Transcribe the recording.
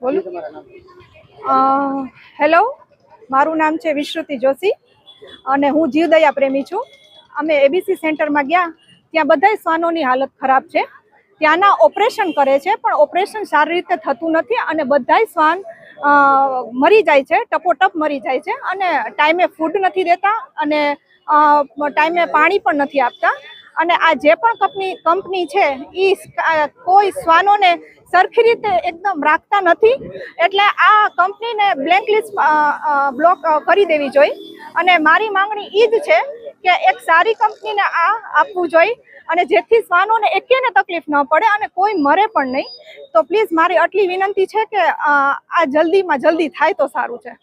બોલો. હેલો, મારું નામ છે વિશ્રુતિ જોશી અને હું જીવદયા પ્રેમી છું. અમે એબીસી સેન્ટરમાં ગયા, ત્યાં બધાય શ્વાનોની હાલત ખરાબ છે. ત્યાંના ઓપરેશન કરે છે પણ ઓપરેશન સારી રીતે થતું નથી અને બધાય શ્વાન મરી જાય છે, ટપોટપ મરી જાય છે અને ટાઈમે ફૂડ નથી દેતા અને ટાઈમે પાણી પણ નથી આપતા. અને આ જે પણ કંપની છે એ કોઈ શ્વાનોને સરખી રીતે એકદમ રાખતા નથી. એટલે આ કંપનીને બ્લોક કરી દેવી જોઈએ અને મારી માંગણી એ જ છે કે એક સારી કંપનીને આ આપવું જોઈએ અને જેથી શ્વાનોને એકેયને તકલીફ ન પડે અને કોઈ મરે પણ નહીં. તો પ્લીઝ મારી આટલી વિનંતી છે કે આ જલ્દીમાં જલ્દી થાય તો સારું છે.